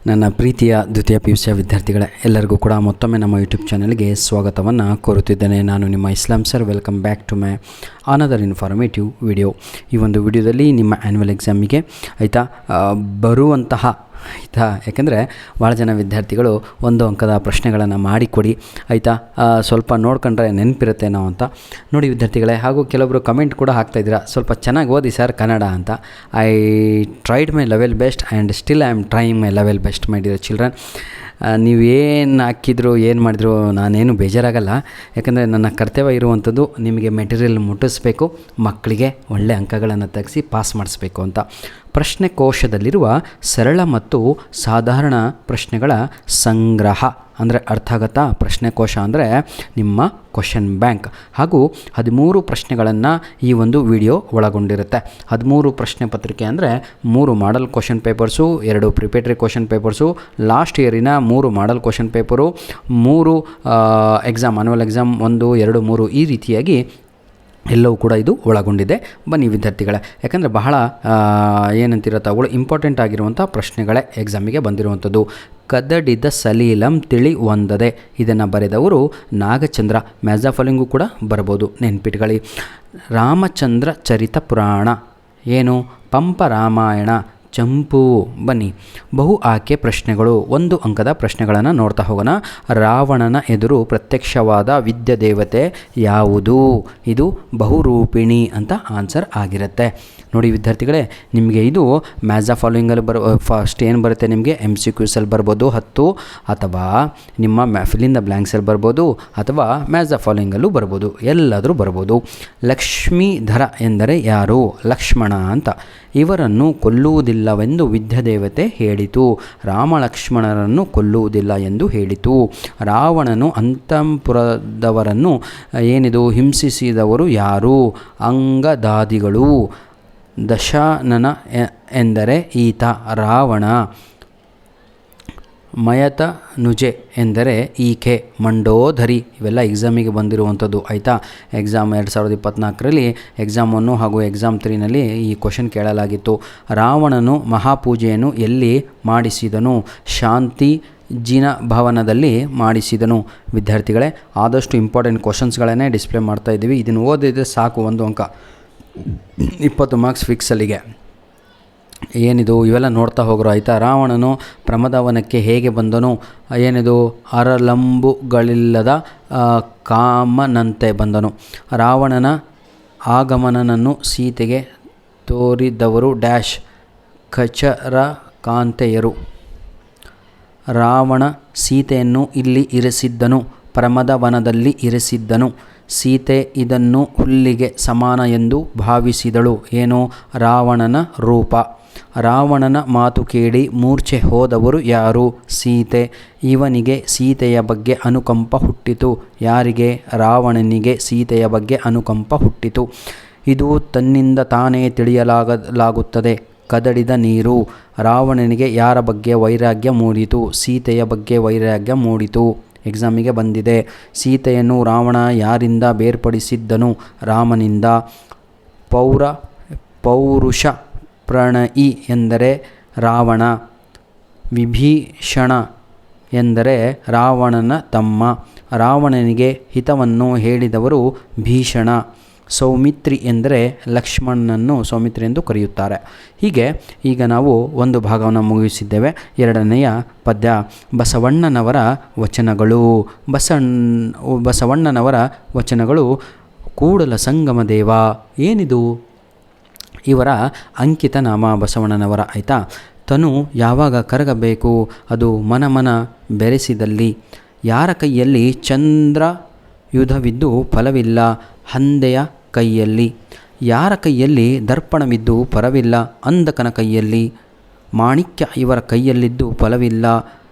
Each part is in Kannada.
ನನ್ನ ಪ್ರೀತಿಯ ದ್ವಿತೀಯ PUC ವಿದ್ಯಾರ್ಥಿಗಳೇ, ಎಲ್ಲರಿಗೂ ಕೂಡ ಮತ್ತೊಮ್ಮೆ ನಮ್ಮ ಯೂಟ್ಯೂಬ್ ಚಾನಲ್ಗೆ ಸ್ವಾಗತವನ್ನು ಕೋರುತ್ತಿದ್ದೇನೆ. ನಾನು ನಿಮ್ಮ Islam sir. Welcome back to my another informative video. ಈ ಒಂದು ವಿಡಿಯೋದಲ್ಲಿ ನಿಮ್ಮ ಆ್ಯನ್ಯುವಲ್ ಎಕ್ಸಾಮಿಗೆ ಬರುವಂತಹ ಯಾಕೆಂದರೆ ಭಾಳ ಜನ ವಿದ್ಯಾರ್ಥಿಗಳು ಒಂದು ಅಂಕದ ಪ್ರಶ್ನೆಗಳನ್ನು ಮಾಡಿಕೊಡಿ ಸ್ವಲ್ಪ ನೋಡ್ಕೊಂಡ್ರೆ ನೆನಪಿರುತ್ತೆ ನಾವು ಅಂತ ನೋಡಿ ವಿದ್ಯಾರ್ಥಿಗಳೇ. ಹಾಗೂ ಕೆಲವೊಬ್ಬರು ಕಮೆಂಟ್ ಕೂಡ ಹಾಕ್ತಾಯಿದ್ದೀರಾ, ಸ್ವಲ್ಪ ಚೆನ್ನಾಗಿ ಓದಿ ಸರ್ ಕನ್ನಡ ಅಂತ. I tried my level best and still I am trying my level best my dear children. ನೀವೇನು ಹಾಕಿದ್ರು ಏನು ಮಾಡಿದ್ರು ನಾನೇನು ಬೇಜಾರಾಗಲ್ಲ. ಯಾಕಂದರೆ ನನ್ನ ಕರ್ತವ್ಯ ಇರುವಂಥದ್ದು ನಿಮಗೆ ಮೆಟೀರಿಯಲ್ ಮುಟ್ಟಿಸ್ಬೇಕು, ಮಕ್ಕಳಿಗೆ ಒಳ್ಳೆ ಅಂಕಗಳನ್ನು ತೆಗೆಸಿ ಪಾಸ್ ಮಾಡಿಸ್ಬೇಕು ಅಂತ. ಪ್ರಶ್ನೆ ಕೋಶದಲ್ಲಿರುವ ಸರಳ ಮತ್ತು ಸಾಧಾರಣ ಪ್ರಶ್ನೆಗಳ ಸಂಗ್ರಹ ಅಂದರೆ ಅರ್ಥಾಗತ ಪ್ರಶ್ನೆಕೋಶ ಅಂದರೆ ನಿಮ್ಮ ಕ್ವಶನ್ ಬ್ಯಾಂಕ್. ಹಾಗೂ 13 ಪ್ರಶ್ನೆಗಳನ್ನು ಈ ಒಂದು ವಿಡಿಯೋ ಒಳಗೊಂಡಿರುತ್ತೆ. 13 ಪ್ರಶ್ನೆ ಪತ್ರಿಕೆ ಅಂದರೆ 3 model question papers, 2 preparatory question papers, last ಇಯರಿನ 3 model question paper, 3 exam annual exam 1, 2, 3 ಈ ರೀತಿಯಾಗಿ ಎಲ್ಲವೂ ಕೂಡ ಇದು ಒಳಗೊಂಡಿದೆ. ಬನ್ನಿ ವಿದ್ಯಾರ್ಥಿಗಳೇ, ಯಾಕಂದರೆ ಬಹಳ ಏನಂತಿರುತ್ತೆ ಅವುಗಳು ಇಂಪಾರ್ಟೆಂಟ್ ಆಗಿರುವಂಥ ಪ್ರಶ್ನೆಗಳೇ ಎಕ್ಸಾಮಿಗೆ ಬಂದಿರುವಂಥದ್ದು. ಕದಡಿದ ಸಲೀಲಂ ತಿಳಿ ಒಂದದೆ, ಇದನ್ನು ಬರೆದವರು ನಾಗಚಂದ್ರ. ಮ್ಯಾಜಾಫಲಿಂಗು ಕೂಡ ಬರ್ಬೋದು, ನೆನ್ಪಿಟ್ಕೊಳ್ಳಿ. ರಾಮಚಂದ್ರ ಚರಿತ ಪುರಾಣ ಏನು? ಪಂಪ ರಾಮಾಯಣ, ಚಂಪು. ಬನ್ನಿ ಬಹು ಆಯ್ಕೆ ಪ್ರಶ್ನೆಗಳು, 1 ಅಂಕದ ಪ್ರಶ್ನೆಗಳನ್ನು ನೋಡ್ತಾ ಹೋಗೋಣ. ರಾವಣನ ಎದುರು ಪ್ರತ್ಯಕ್ಷವಾದ ವಿದ್ಯಾದೇವತೆ ಯಾವುದು? ಇದು ಬಹುರೂಪಿಣಿ ಅಂತ ಆನ್ಸರ್ ಆಗಿರುತ್ತೆ. ನೋಡಿ ವಿದ್ಯಾರ್ಥಿಗಳೇ, ನಿಮಗೆ ಇದು ಮ್ಯಾಜಾ ಫಾಲೋಯಿಂಗಲ್ಲಿ ಫಸ್ಟ್ ಏನು ಬರುತ್ತೆ ನಿಮಗೆ MCQಸಲ್ಲಿ ಬರ್ಬೋದು 10, ಅಥವಾ ನಿಮ್ಮ ಫಿಲ್ ಇನ್ ದ ಬ್ಲ್ಯಾಂಕ್ಸಲ್ಲಿ ಬರ್ಬೋದು, ಅಥವಾ ಮ್ಯಾಜಾ ಫಾಲೋಯಿಂಗಲ್ಲೂ ಬರ್ಬೋದು, ಎಲ್ಲಾದರೂ ಬರ್ಬೋದು. ಲಕ್ಷ್ಮೀಧರ ಎಂದರೆ ಯಾರು? ಲಕ್ಷ್ಮಣ ಅಂತ. ಇವರನ್ನು ಕೊಲ್ಲುವುದಿಲ್ಲವೆಂದು ವಿದ್ಯಾದೇವತೆ ಹೇಳಿತು. ರಾಮ ಲಕ್ಷ್ಮಣರನ್ನು ಕೊಲ್ಲುವುದಿಲ್ಲ ಎಂದು ಹೇಳಿತು. ರಾವಣನು ಅಂತಃಪುರದವರನ್ನು ಏನಿದು ಹಿಂಸಿಸಿದವರು ಯಾರು? ಅಂಗದಾದಿಗಳು. ದಶಾನನ ಎಂದರೆ ಈತ ರಾವಣ. ಮಯತನುಜೆ ಎಂದರೆ ಈಕೆ ಮಂಡೋದರಿ. ಇವೆಲ್ಲ ಎಕ್ಸಾಮಿಗೆ ಬಂದಿರುವಂಥದ್ದು ಎಕ್ಸಾಮ್ 2024ರಲ್ಲಿ ಎಕ್ಸಾಮ್ 1 ಹಾಗೂ ಎಕ್ಸಾಮ್ 3ನಲ್ಲಿ ಈ ಕ್ವಶನ್ ಕೇಳಲಾಗಿತ್ತು. ರಾವಣನು ಮಹಾಪೂಜೆಯನ್ನು ಎಲ್ಲಿ ಮಾಡಿಸಿದನು? ಶಾಂತಿ ಜಿನ ಭವನದಲ್ಲಿ ಮಾಡಿಸಿದನು. ವಿದ್ಯಾರ್ಥಿಗಳೇ, ಆದಷ್ಟು ಇಂಪಾರ್ಟೆಂಟ್ ಕ್ವಶನ್ಸ್ಗಳನ್ನೇ ಡಿಸ್ಪ್ಲೇ ಮಾಡ್ತಾ ಇದ್ದೀವಿ. ಇದನ್ನು ಓದಿದರೆ ಸಾಕು, 1 ಅಂಕ 20 ಮಾರ್ಕ್ಸ್ ಫಿಕ್ಸಲ್ಲಿಗೆ. ಏನಿದು ಇವೆಲ್ಲ ನೋಡ್ತಾ ಹೋಗ್ರು ರಾವಣನು ಪ್ರಮದವನಕ್ಕೆ ಹೇಗೆ ಬಂದನು? ಏನಿದು ಅರಲಂಬುಗಳಿಲ್ಲದ ಕಾಮನಂತೆ ಬಂದನು. ರಾವಣನ ಆಗಮನನನ್ನು ಸೀತೆಗೆ ತೋರಿದವರು ಡ್ಯಾಶ್ ಖಚರಕಾಂತೆಯರು. ರಾವಣ ಸೀತೆಯನ್ನು ಇಲ್ಲಿ ಇರಿಸಿದ್ದನು, ಪ್ರಮದವನದಲ್ಲಿ ಇರಿಸಿದ್ದನು. ಸೀತೆ ಇದನ್ನು ಹುಲ್ಲಿಗೆ ಸಮಾನ ಎಂದು ಭಾವಿಸಿದಳು. ಏನು? ರಾವಣನ ರೂಪ. ರಾವಣನ ಮಾತು ಕೇಳಿ ಮೂರ್ಛೆ ಹೋದವರು ಯಾರು? ಸೀತೆ. ಇವನಿಗೆ ಸೀತೆಯ ಬಗ್ಗೆ ಅನುಕಂಪ ಹುಟ್ಟಿತು. ಯಾರಿಗೆ? ರಾವಣನಿಗೆ ಸೀತೆಯ ಬಗ್ಗೆ ಅನುಕಂಪ ಹುಟ್ಟಿತು. ಇದು ತನ್ನಿಂದ ತಾನೇ ತಿಳಿಯಲಾಗುತ್ತದೆ. ಕದಡಿದ ನೀರು. ರಾವಣನಿಗೆ ಯಾರ ಬಗ್ಗೆ ವೈರಾಗ್ಯ ಮೂಡಿತು? ಸೀತೆಯ ಬಗ್ಗೆ ವೈರಾಗ್ಯ ಮೂಡಿತು. ಎಕ್ಸಾಮಿಗೆ ಬಂದಿದೆ. ಸೀತೆಯನ್ನು ರಾವಣ ಯಾರಿಂದ ಬೇರ್ಪಡಿಸಿದ್ದನು? ರಾಮನಿಂದ. ಪೌರುಷ ಪ್ರಣಯಿ ಎಂದರೆ ರಾವಣ. ವಿಭೀಷಣ ಎಂದರೆ ರಾವಣನ ತಮ್ಮ. ರಾವಣನಿಗೆ ಹಿತವನ್ನು ಹೇಳಿದವರು ಭೀಷಣ. ಸೌಮಿತ್ರಿ ಎಂದರೆ ಲಕ್ಷ್ಮಣನನ್ನು ಸೌಮಿತ್ರಿ ಎಂದು ಕರೆಯುತ್ತಾರೆ. ಹೀಗೆ ಈಗ ನಾವು ಒಂದು ಭಾಗವನ್ನು ಮುಗಿಸಿದ್ದೇವೆ. 2ನೆಯ ಪದ್ಯ ಬಸವಣ್ಣನವರ ವಚನಗಳು. ಬಸವಣ್ಣನವರ ವಚನಗಳು. ಕೂಡಲ ಸಂಗಮ ದೇವ. ಏನಿದು? ಇವರ ಅಂಕಿತ ನಾಮ ಬಸವಣ್ಣನವರ. ತನು ಯಾವಾಗ ಕರಗಬೇಕು? ಅದು ಮನ ಬೆರೆಸಿದಲ್ಲಿ. ಯಾರ ಕೈಯಲ್ಲಿ ಚಂದ್ರಯುಧವಿದ್ದು ಫಲವಿಲ್ಲ? ಹಂದೆಯ ಕೈಯಲ್ಲಿ. ಯಾರ ಕೈಯಲ್ಲಿ ದರ್ಪಣವಿದ್ದು ಪರವಿಲ್ಲ? ಅಂಧಕನ ಕೈಯಲ್ಲಿ. ಮಾಣಿಕ್ಯ ಇವರ ಕೈಯಲ್ಲಿದ್ದು ಫಲವಿಲ್ಲ?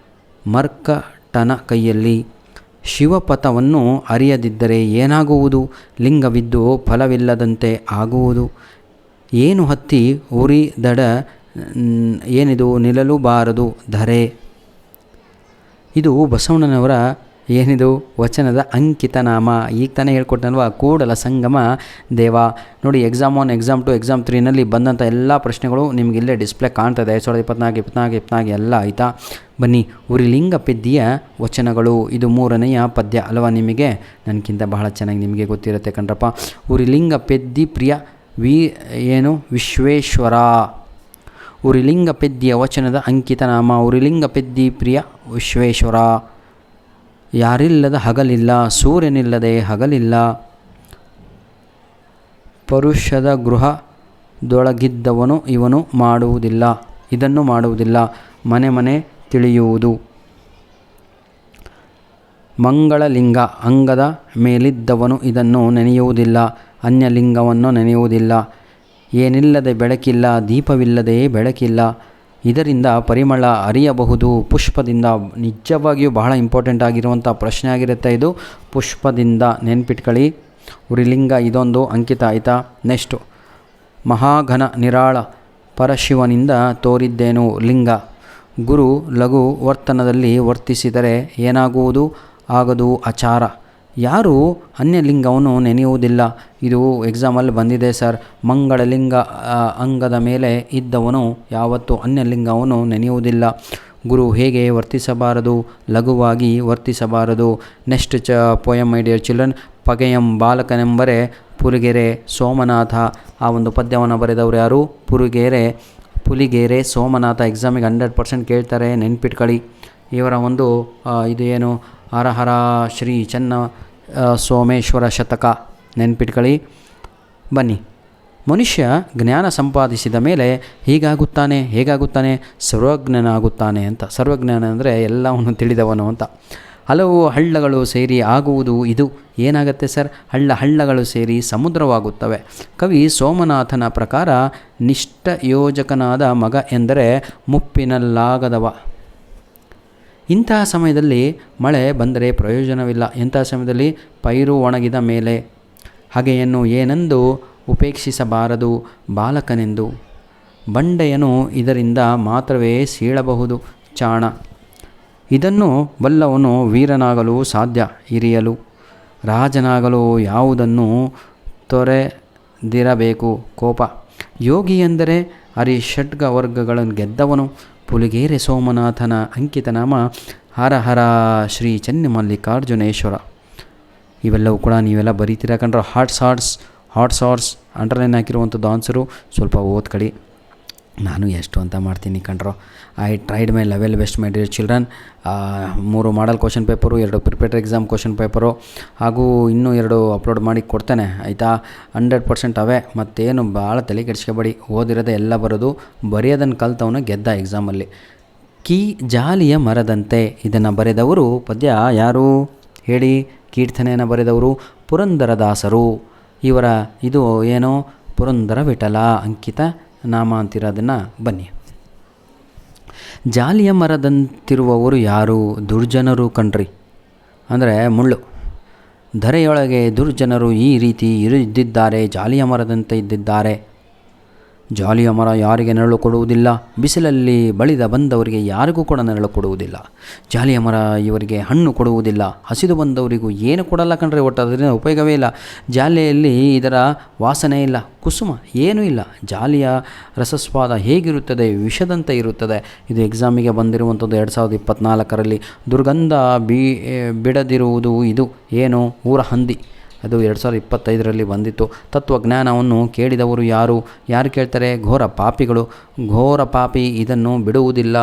ಮರ್ಕಟನ ಕೈಯಲ್ಲಿ. ಶಿವಪಥವನ್ನು ಅರಿಯದಿದ್ದರೆ ಏನಾಗುವುದು? ಲಿಂಗವಿದ್ದು ಫಲವಿಲ್ಲದಂತೆ ಆಗುವುದು. ಏನು ಹತ್ತಿ ಉರಿದಡ ಏನಿದು ನಿಲ್ಲಲು ಬಾರದು ಧರೆ. ಇದು ಬಸವಣ್ಣನವರ ಏನಿದು ವಚನದ ಅಂಕಿತ ನಾಮ. ಈಗ ತಾನೇ ಹೇಳ್ಕೊಟ್ಟಲ್ವ, ಕೂಡಲ ಸಂಗಮ ದೇವ. ನೋಡಿ ಎಕ್ಸಾಮ್ 1, ಎಕ್ಸಾಮ್ 2, ಎಕ್ಸಾಮ್ 3ನಲ್ಲಿ ಬಂದಂಥ ಎಲ್ಲ ಪ್ರಶ್ನೆಗಳು ನಿಮಗೆ ಇಲ್ಲೇ ಡಿಸ್ಪ್ಲೇ ಕಾಣ್ತದೆ. 2024 ಎಲ್ಲ ಆಯಿತಾ. ಬನ್ನಿ, ಉರಿಲಿಂಗ ಪೆದ್ದಿಯ ವಚನಗಳು. ಇದು 3ನೆಯ ಪದ್ಯ ಅಲ್ವಾ ನಿಮಗೆ? ನನಗಿಂತ ಬಹಳ ಚೆನ್ನಾಗಿ ನಿಮಗೆ ಗೊತ್ತಿರುತ್ತೆ ಕಣ್ರಪ್ಪ. ಉರಿಲಿಂಗ ಪೆದ್ದಿ ಪ್ರಿಯ ವಿಶ್ವೇಶ್ವರ. ಉರಿಲಿಂಗ ಪೆದ್ದಿಯ ವಚನದ ಅಂಕಿತ ನಾಮ. ಉರಿಲಿಂಗ ಪೆದ್ದಿ ಪ್ರಿಯ ವಿಶ್ವೇಶ್ವರ. ಯಾರಿಲ್ಲದ ಹಗಲಿಲ್ಲ, ಸೂರ್ಯನಿಲ್ಲದೆ ಹಗಲಿಲ್ಲ. ಪರುಷದ ಗೃಹದೊಳಗಿದ್ದವನು ಇದನ್ನು ಮಾಡುವುದಿಲ್ಲ. ಮನೆ ಮನೆ ತಿಳಿಯುವುದು. ಮಂಗಳಲಿಂಗ ಅಂಗದ ಮೇಲಿದ್ದವನು ಇದನ್ನು ನೆನೆಯುವುದಿಲ್ಲ. ಅನ್ಯಲಿಂಗವನ್ನು ನೆನೆಯುವುದಿಲ್ಲ. ಏನಿಲ್ಲದೆ ಬೆಳಕಿಲ್ಲ, ದೀಪವಿಲ್ಲದೆ ಬೆಳಕಿಲ್ಲ. ಇದರಿಂದ ಪರಿಮಳ ಅರಿಯಬಹುದು. ಪುಷ್ಪದಿಂದ, ನಿಜವಾಗಿಯೂ ಬಹಳ ಇಂಪಾರ್ಟೆಂಟ್ ಆಗಿರುವಂಥ ಪ್ರಶ್ನೆ ಆಗಿರುತ್ತೆ ಇದು. ಪುಷ್ಪದಿಂದ ನೆನ್ಪಿಟ್ಕೊಳ್ಳಿ. ಉರಿಲಿಂಗ ಇದೊಂದು ಅಂಕಿತ ಆಯಿತಾ. ನೆಕ್ಸ್ಟು, ಮಹಾಘನ ನಿರಾಳ ಪರಶಿವನಿಂದ ತೋರಿದ್ದೇನು ಲಿಂಗ. ಗುರು ಲಘು ವರ್ತನದಲ್ಲಿ ವರ್ತಿಸಿದರೆ ಏನಾಗುವುದು? ಆಗದು ಅಚಾರ. ಯಾರು ಅನ್ಯಲಿಂಗವನ್ನು ನೆನೆಯುವುದಿಲ್ಲ. ಇದು ಎಕ್ಸಾಮಲ್ಲಿ ಬಂದಿದೆ ಸರ್. ಮಂಗಳಲಿಂಗ ಅಂಗದ ಮೇಲೆ ಇದ್ದವನು ಯಾವತ್ತೂ ಅನ್ಯಲಿಂಗವನ್ನು ನೆನೆಯುವುದಿಲ್ಲ. ಗುರು ಹೇಗೆ ವರ್ತಿಸಬಾರದು? ಲಘುವಾಗಿ ವರ್ತಿಸಬಾರದು. Next poem my dear children. ಪಗೆಯಂ ಬಾಲಕನೆಂಬರೆ ಪುಲಿಗೆರೆ ಸೋಮನಾಥ. ಆ ಒಂದು ಪದ್ಯವನ್ನು ಬರೆದವರು ಯಾರು? ಪುಲಿಗೆರೆ ಸೋಮನಾಥ. ಎಕ್ಸಾಮಿಗೆ 100% ಕೇಳ್ತಾರೆ, ನೆನ್ಪಿಟ್ಕೊಳ್ಳಿ. ಇವರ ಒಂದು ಇದು ಏನು, ಹರಹರ ಶ್ರೀ ಚೆನ್ನ ಸೋಮೇಶ್ವರ ಶತಕ, ನೆನ್ಪಿಟ್ಕೊಳ್ಳಿ. ಬನ್ನಿ, ಮನುಷ್ಯ ಜ್ಞಾನ ಸಂಪಾದಿಸಿದ ಮೇಲೆ ಹೇಗಾಗುತ್ತಾನೆ? ಸರ್ವಜ್ಞನಾಗುತ್ತಾನೆ ಅಂತ. ಸರ್ವಜ್ಞಾನ ಅಂದರೆ ಎಲ್ಲವನ್ನು ತಿಳಿದವನು ಅಂತ. ಹಲವು ಹಳ್ಳಗಳು ಸೇರಿ ಆಗುವುದು ಇದು. ಏನಾಗುತ್ತೆ ಸರ್? ಹಳ್ಳಗಳು ಸೇರಿ ಸಮುದ್ರವಾಗುತ್ತವೆ. ಕವಿ ಸೋಮನಾಥನ ಪ್ರಕಾರ ನಿಷ್ಠಯೋಜಕನಾದ ಮಗ ಎಂದರೆ ಮುಪ್ಪಿನಲ್ಲಾಗದವ. ಇಂತಹ ಸಮಯದಲ್ಲಿ ಮಳೆ ಬಂದರೆ ಪ್ರಯೋಜನವಿಲ್ಲ. ಇಂತಹ ಸಮಯದಲ್ಲಿ ಪೈರು ಒಣಗಿದ ಮೇಲೆ ಹಗೆಯನ್ನು ಏನೆಂದು ಉಪೇಕ್ಷಿಸಬಾರದು ಬಾಲಕನೆಂದು. ಬಂಡೆಯನು ಇದರಿಂದ ಮಾತ್ರವೇ ಸೀಳಬಹುದು ಚಾಣ. ಇದನ್ನು ಬಲ್ಲವನು ವೀರನಾಗಲು ಸಾಧ್ಯ. ಹಿರಿಯಲು ರಾಜನಾಗಲು ಯಾವುದನ್ನು ತೊರೆದಿರಬೇಕು ಕೋಪ. ಯೋಗಿ ಎಂದರೆ ಹರಿಷಡ್ಗ ವರ್ಗಗಳನ್ನು ಗೆದ್ದವನು. ಪುಲಿಗೆರೆ ಸೋಮನಾಥನ ಅಂಕಿತ ನಾಮ ಹರಹರ ಶ್ರೀ ಚೆನ್ನಮಲ್ಲಿಕಾರ್ಜುನೇಶ್ವರ. ಇವೆಲ್ಲವೂ ಕೂಡ ನೀವೆಲ್ಲ ಬರೀತೀರ ಕಂಡ್ರೆ. ಹಾಟ್ಸ್ ಅಂಡರ್ಲೈನ್ ಹಾಕಿರುವಂಥದ್ದು ಆನ್ಸರು. ಸ್ವಲ್ಪ ಓದ್ಕೊಳ್ಳಿ. ನಾನು ಎಷ್ಟು ಅಂತ ಮಾಡ್ತೀನಿ ಕಂಡ್ರೋ. I tried my level best my dear children. 3 model question paper, 2 preparatory exam question paper, ಹಾಗೂ ಇನ್ನೂ 2 ಅಪ್ಲೋಡ್ ಮಾಡಿ ಕೊಡ್ತೇನೆ ಆಯಿತಾ. 100% ಅವೇ. ಮತ್ತೇನು ಭಾಳ ತಲೆ ಕೆಡಿಸ್ಕೋಬೇಡಿ. ಓದಿರೋದೇ ಎಲ್ಲ ಬರೋದು. ಬರೆಯೋದನ್ನು ಕಲ್ತವನು ಗೆದ್ದ ಎಕ್ಸಾಮಲ್ಲಿ. ಜಾಲಿಯ ಮರದಂತೆ. ಇದನ್ನು ಬರೆದವರು ಪದ್ಯ ಯಾರು ಹೇಳಿ? ಕೀರ್ತನೆಯನ್ನು ಬರೆದವರು ಪುರಂದರದಾಸರು. ಇವರ ಇದು ಏನು? ಪುರಂದರ ವಿಠಲ ಅಂಕಿತ ನಾಮ ಅಂತಿರೋದನ್ನು ಬನ್ನಿ. ಜಾಲಿಯ ಮರದಂತಿರುವವರು ಯಾರು? ದುರ್ಜನರು ಕಣ್ರಿ. ಅಂದರೆ ಮುಳ್ಳು. ಧರೆಯೊಳಗೆ ದುರ್ಜನರು ಈ ರೀತಿ ಇದ್ದಿದ್ದಾರೆ. ಜಾಲಿಯ ಮರದಂತೆ ಇದ್ದಿದ್ದಾರೆ. ಜಾಲಿಯ ಮರ ಯಾರಿಗೆ ನೆರಳು ಕೊಡುವುದಿಲ್ಲ. ಬಿಸಿಲಲ್ಲಿ ಬಳಿದ ಬಂದವರಿಗೆ ಯಾರಿಗೂ ಕೂಡ ನೆರಳು ಕೊಡುವುದಿಲ್ಲ. ಜಾಲಿಯ ಮರ ಇವರಿಗೆ ಹಣ್ಣು ಕೊಡುವುದಿಲ್ಲ. ಹಸಿದು ಬಂದವರಿಗೂ ಏನು ಕೊಡಲ್ಲ ಕಣ್ರಿ. ಒಟ್ಟು ಅದರಿಂದ ಉಪಯೋಗವೇ ಇಲ್ಲ. ಜಾಲಿಯಲ್ಲಿ ಇದರ ವಾಸನೆ ಇಲ್ಲ, ಕುಸುಮ ಏನೂ ಇಲ್ಲ. ಜಾಲಿಯ ರಸಸ್ವಾದ ಹೇಗಿರುತ್ತದೆ? ವಿಷದಂತೆ ಇರುತ್ತದೆ. ಇದು ಎಕ್ಸಾಮಿಗೆ ಬಂದಿರುವಂಥದ್ದು 2024ರಲ್ಲಿ. ದುರ್ಗಂಧ ಬಿಡದಿರುವುದು ಇದು ಏನು? ಊರ ಹಂದಿ. ಅದು 2025ರಲ್ಲಿ ಬಂದಿತ್ತು. ತತ್ವಜ್ಞಾನವನ್ನು ಕೇಳಿದವರು ಯಾರು ಕೇಳ್ತಾರೆ? ಘೋರ ಪಾಪಿಗಳು. ಘೋರ ಪಾಪಿ ಇದನ್ನು ಬಿಡುವುದಿಲ್ಲ.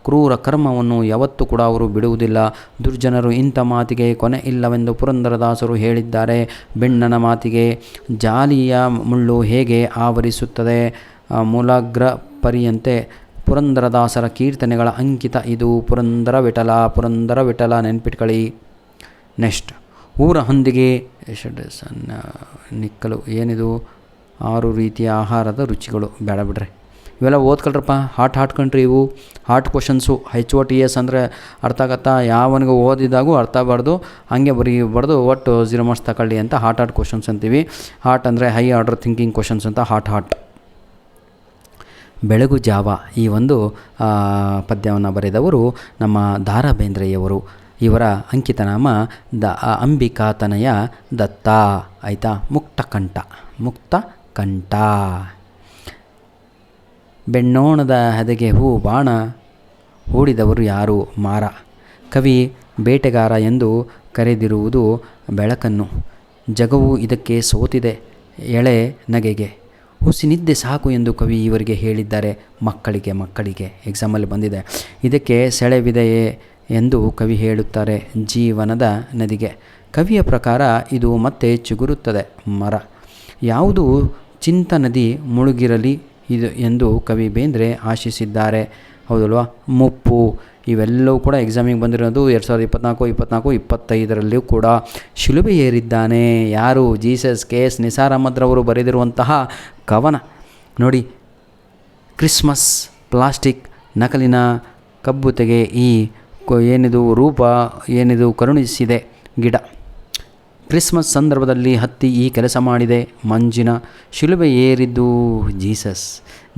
ಕ್ರೂರ ಕರ್ಮವನ್ನು ಯಾವತ್ತೂ ಕೂಡ ಅವರು ಬಿಡುವುದಿಲ್ಲ. ದುರ್ಜನರು ಇಂಥ ಮಾತಿಗೆ ಕೊನೆ ಇಲ್ಲವೆಂದು ಪುರಂದರದಾಸರು ಹೇಳಿದ್ದಾರೆ. ಬೆಣ್ಣನ ಮಾತಿಗೆ ಜಾಲಿಯ ಮುಳ್ಳು ಹೇಗೆ ಆವರಿಸುತ್ತದೆ? ಮೂಲಾಗ್ರ ಪರಿಯಂತೆ. ಪುರಂದರದಾಸರ ಕೀರ್ತನೆಗಳ ಅಂಕಿತ ಇದು. ಪುರಂದರ ವಿಠಲ ನೆನ್ಪಿಟ್ಕೊಳ್ಳಿ. ನೆಕ್ಸ್ಟ್, ಊರ ಹೊಂದಿಗೆ ನಿಕ್ಕಲು. ಏನಿದು? 6 ರೀತಿಯ ಆಹಾರದ ರುಚಿಗಳು. ಬೇಡ ಬಿಡ್ರಿ, ಇವೆಲ್ಲ ಓದ್ಕೊಳ್ರಪ್ಪ. ಹಾಟ್ ಕಂಡ್ರಿ ಇವು. Hot questions. HOTS ಅಂದರೆ ಅರ್ಥ ಆಗತ್ತಾ? ಯಾವನಿಗೂ ಓದಿದಾಗೂ ಅರ್ಥ ಆಗಬಾರ್ದು, ಹಾಗೆ ಬರೀಬಾರ್ದು. ಒಟ್ಟು 0 ಮಾರ್ಕ್ಸ್ ತಗೊಳ್ಳಿ ಅಂತ ಹಾಟ್ ಕ್ವಶನ್ಸ್ ಅಂತೀವಿ. ಹಾಟ್ ಅಂದರೆ ಹೈ ಆರ್ಡರ್ ಥಿಂಕಿಂಗ್ ಕ್ವಶನ್ಸ್ ಅಂತ. ಹಾಟ್ ಬೆಳಗು ಜಾವ. ಈ ಒಂದು ಪದ್ಯವನ್ನು ಬರೆದವರು ನಮ್ಮ ದ ರಾ ಬೇಂದ್ರೆಯವರು. ಇವರ ಅಂಕಿತನಾಮ ಅಂಬಿಕಾತನಯ ದತ್ತ. ಆಯಿತಾ, ಮುಕ್ತಕಂಠ. ಬೆಣ್ಣೋಣದ ಹದೆಗೆ ಹೂ ಬಾಣ ಹೂಡಿದವರು ಯಾರು? ಮಾರ. ಕವಿ ಬೇಟೆಗಾರ ಎಂದು ಕರೆದಿರುವುದು ಬೆಳಕನ್ನು. ಜಗವು ಇದಕ್ಕೆ ಸೋತಿದೆ ಎಳೆ ನಗೆಗೆ. ಹುಸಿನಿದ್ದೆ ಸಾಕು ಎಂದು ಕವಿ ಇವರಿಗೆ ಹೇಳಿದ್ದಾರೆ. ಮಕ್ಕಳಿಗೆ ಎಕ್ಸಾಮಲ್ಲಿ ಬಂದಿದೆ. ಇದಕ್ಕೆ ಸೆಳೆವಿದೆಯೇ ಎಂದು ಕವಿ ಹೇಳುತ್ತಾರೆ ಜೀವನದ ನದಿಗೆ. ಕವಿಯ ಪ್ರಕಾರ ಇದು ಮತ್ತೆ ಚಿಗುರುತ್ತದೆ ಮರ. ಯಾವುದು ಚಿಂತ ನದಿ ಮುಳುಗಿರಲಿ ಇದು ಎಂದು ಕವಿ ಬೇಂದ್ರೆ ಆಶಿಸಿದ್ದಾರೆ. ಹೌದಲ್ವಾ? ಮುಪ್ಪು. ಇವೆಲ್ಲವೂ ಕೂಡ ಎಕ್ಸಾಮಿಗೆ ಬಂದಿರೋದು 2024, 25 ಕೂಡ. ಶಿಲುಬೆ ಏರಿದ್ದಾನೆ ಯಾರು? ಜೀಸಸ್. KS ನಿಸಾರ್ ಅಹಮದ್ರವರು ಬರೆದಿರುವಂತಹ ಕವನ ನೋಡಿ. ಕ್ರಿಸ್ಮಸ್ ಪ್ಲಾಸ್ಟಿಕ್ ನಕಲಿನ ಕಬ್ಬುತೆಗೆ ಈ ಏನಿದು ರೂಪ ಏನಿದು ಕರುಣಿಸಿದೆ ಗಿಡ. ಕ್ರಿಸ್ಮಸ್ ಸಂದರ್ಭದಲ್ಲಿ ಹತ್ತಿ ಈ ಕೆಲಸ ಮಾಡಿದೆ ಮಂಜಿನ ಶಿಲುಬೆ ಏರಿದ್ದು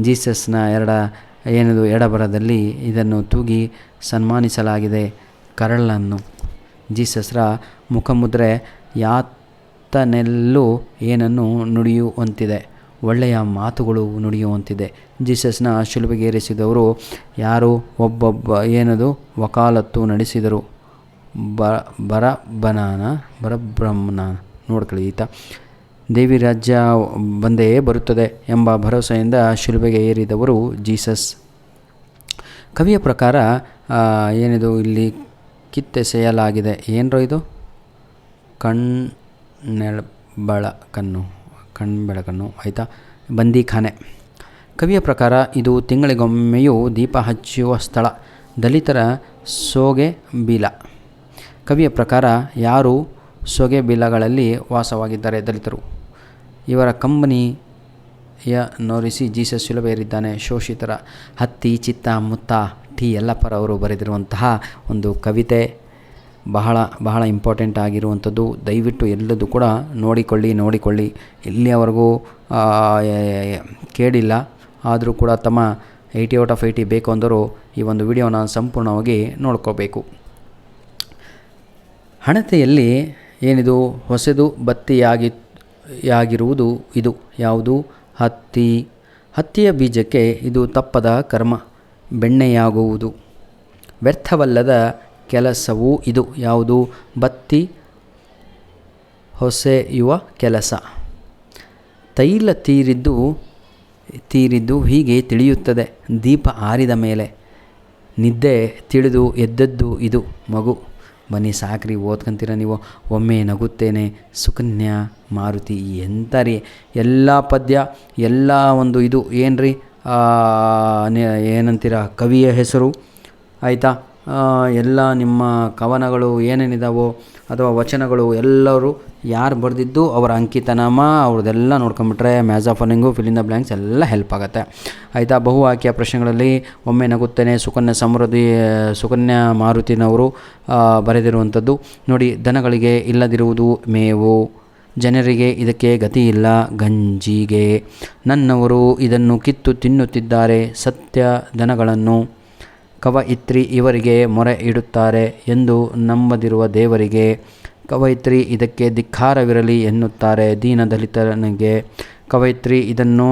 ಜೀಸಸ್ನ ಎಡಬರದಲ್ಲಿ ಇದನ್ನು ತೂಗಿ ಸನ್ಮಾನಿಸಲಾಗಿದೆ ಕರಳನ್ನು. ಜೀಸಸ್ರ ಮುಖಮುದ್ರೆ ಯಾತನೆಲ್ಲೂ ಏನನ್ನು ನುಡಿಯುವಂತಿದೆ, ಒಳ್ಳೆಯ ಮಾತುಗಳು ನುಡಿಯುವಂತಿದೆ. ಜೀಸಸ್ನ ಶಿಲುಬೆಗೇರಿಸಿದವರು ಯಾರು? ವಕಾಲತ್ತು ನಡೆಸಿದರು ಬರಬ್ರಹ್ಮನ. ನೋಡ್ಕೊಳ್ಳಿ ಈತ ದೇವಿ ರಾಜ್ಯ ಬಂದೇ ಬರುತ್ತದೆ ಎಂಬ ಭರವಸೆಯಿಂದ ಶಿಲುಬೆಗೆ ಏರಿದವರು ಜೀಸಸ್. ಕವಿಯ ಪ್ರಕಾರ ಏನಿದು ಇಲ್ಲಿ ಕಿತ್ತೆಸೆಯಲಾಗಿದೆ. ಏನರೋ ಇದು? ಕಣ್ಬೆಳಕನ್ನು. ಆಯಿತಾ, ಬಂದೀಖಾನೆ. ಕವಿಯ ಪ್ರಕಾರ ಇದು ತಿಂಗಳಿಗೊಮ್ಮೆಯೂ ದೀಪ ಹಚ್ಚುವ ಸ್ಥಳ, ದಲಿತರ ಸೋಗೆ ಬೀಲ. ಕವಿಯ ಪ್ರಕಾರ ಯಾರು ಸೋಗೆ ಬೀಲಗಳಲ್ಲಿ ವಾಸವಾಗಿದ್ದಾರೆ? ದಲಿತರು. ಇವರ ಕಂಬನಿಯ ನೋರಿಸಿ ಜೀಸಸ್ ಶಿಲುಬೆ ಏರಿದ್ದಾನೆ ಶೋಷಿತರ. ಹತ್ತಿ ಚಿತ್ತ ಮುತ್ತ ಟಿ ಯಲ್ಲಪ್ಪರವರು ಬರೆದಿರುವಂತಹ ಒಂದು ಕವಿತೆ ಬಹಳ ಇಂಪಾರ್ಟೆಂಟ್ ಆಗಿರುವಂಥದ್ದು. ದಯವಿಟ್ಟು ಎಲ್ಲದೂ ಕೂಡ ನೋಡಿಕೊಳ್ಳಿ. ಇಲ್ಲಿಯವರೆಗೂ ಕೇಳಿಲ್ಲ, ಆದರೂ ಕೂಡ ತಮ್ಮ 80 ಔಟ್ ಆಫ್ 80 ಬೇಕು ಅಂದರೂ ಈ ಒಂದು ವಿಡಿಯೋನ ಸಂಪೂರ್ಣವಾಗಿ ನೋಡ್ಕೋಬೇಕು. ಹಣತೆಯಲ್ಲಿ ಏನಿದು ಹೊಸದು ಬತ್ತಿಯಾಗಿರುವುದು ಇದು ಯಾವುದು? ಹತ್ತಿಯ ಬೀಜಕ್ಕೆ ಇದು ತಪ್ಪದ ಕರ್ಮ, ಬೆಣ್ಣೆಯಾಗುವುದು ವ್ಯರ್ಥವಲ್ಲದ ಕೆಲಸವೂ ಇದು ಯಾವುದು? ಬತ್ತಿ ಹೊಸೆಯುವ ಕೆಲಸ. ತೈಲ ತೀರಿದ್ದು ಹೀಗೆ ತಿಳಿಯುತ್ತದೆ ದೀಪ ಆರಿದ ಮೇಲೆ. ನಿದ್ದೆ ತಿಳಿದು ಎದ್ದದ್ದು ಇದು ಮಗು. ಬನ್ನಿ ಸಾಕ್ರಿ, ಓದ್ಕೊಂತೀರ ನೀವು. ಒಮ್ಮೆ ನಗುತ್ತೇನೆ ಸುಕನ್ಯಾ ಮಾರುತಿ. ಎಂಥರಿ ಎಲ್ಲ ಪದ್ಯ ಎಲ್ಲ ಒಂದು ಇದು ಏನ್ರಿ ಏನಂತೀರ ಕವಿಯ ಹೆಸರು. ಆಯಿತಾ, ಎಲ್ಲ ನಿಮ್ಮ ಕವನಗಳು ಏನೇನಿದಾವೋ ಅಥವಾ ವಚನಗಳು ಎಲ್ಲರೂ ಯಾರು ಬರೆದಿದ್ದು ಅವರ ಅಂಕಿತನಾಮ ಅವ್ರದ್ದೆಲ್ಲ ನೋಡ್ಕೊಂಬಿಟ್ರೆ match of earning fill in the blanks ಎಲ್ಲ ಹೆಲ್ಪ್ ಆಗುತ್ತೆ. ಆಯಿತಾ, ಬಹು ಆಯ್ಕೆಯ ಪ್ರಶ್ನೆಗಳಲ್ಲಿ ಒಮ್ಮೆ ನಗುತ್ತೇನೆ ಸುಕನ್ಯಾ ಮಾರುತಿನವರು ಬರೆದಿರುವಂಥದ್ದು ನೋಡಿ. ದನಗಳಿಗೆ ಇಲ್ಲದಿರುವುದು ಮೇವು, ಜನರಿಗೆ ಇದಕ್ಕೆ ಗತಿ ಇಲ್ಲ ಗಂಜಿಗೆ. ನನ್ನವರು ಇದನ್ನು ಕಿತ್ತು ತಿನ್ನುತ್ತಿದ್ದಾರೆ ಸತ್ಯ ದನಗಳನ್ನು. ಕವಯಿತ್ರಿ ಇವರಿಗೆ ಮೊರೆ ಇಡುತ್ತಾರೆ ಎಂದು ನಂಬದಿರುವ ದೇವರಿಗೆ. ಕವಯಿತ್ರಿ ಇದಕ್ಕೆ ಧಿಕ್ಕಾರವಿರಲಿ ಎನ್ನುತ್ತಾರೆ ದೀನದಲಿತನಿಗೆ. ಕವಯಿತ್ರಿ ಇದನ್ನು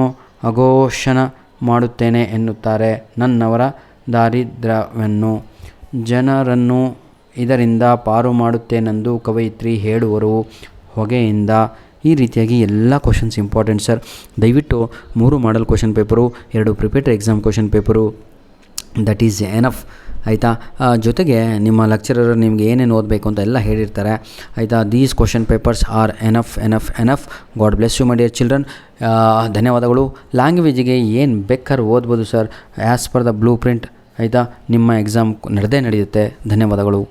ಅಘೋಷಣ ಮಾಡುತ್ತೇನೆ ಎನ್ನುತ್ತಾರೆ ನನ್ನವರ ದಾರಿದ್ರ್ಯವನ್ನು. ಜನರನ್ನು ಇದರಿಂದ ಪಾರು ಮಾಡುತ್ತೇನೆಂದು ಕವಯಿತ್ರಿ ಹೇಳುವರು ಹೊಗೆಯಿಂದ. ಈ ರೀತಿಯಾಗಿ ಎಲ್ಲ ಕ್ವಶನ್ಸ್ ಇಂಪಾರ್ಟೆಂಟ್ ಸರ್. ದಯವಿಟ್ಟು 3 model question paper, 2 preparatory exam question paper, that is enough. ಆಯಿತಾ, ಜೊತೆಗೆ ನಿಮ್ಮ ಲೆಕ್ಚರರ್ ನಿಮಗೆ ಏನೇನು ಓದಬೇಕು ಅಂತ ಎಲ್ಲ ಹೇಳಿರ್ತಾರೆ. ಆಯಿತಾ, these question papers are enough. God bless you my dear children. ಧನ್ಯವಾದಗಳು. ಲ್ಯಾಂಗ್ವೇಜಿಗೆ ಏನು ಬೇಕಾದ್ರೂ ಓದ್ಬೋದು sir, as per the blueprint. ಆಯಿತಾ, ನಿಮ್ಮ ಎಕ್ಸಾಮ್ ನಡೆಯುತ್ತೆ. ಧನ್ಯವಾದಗಳು.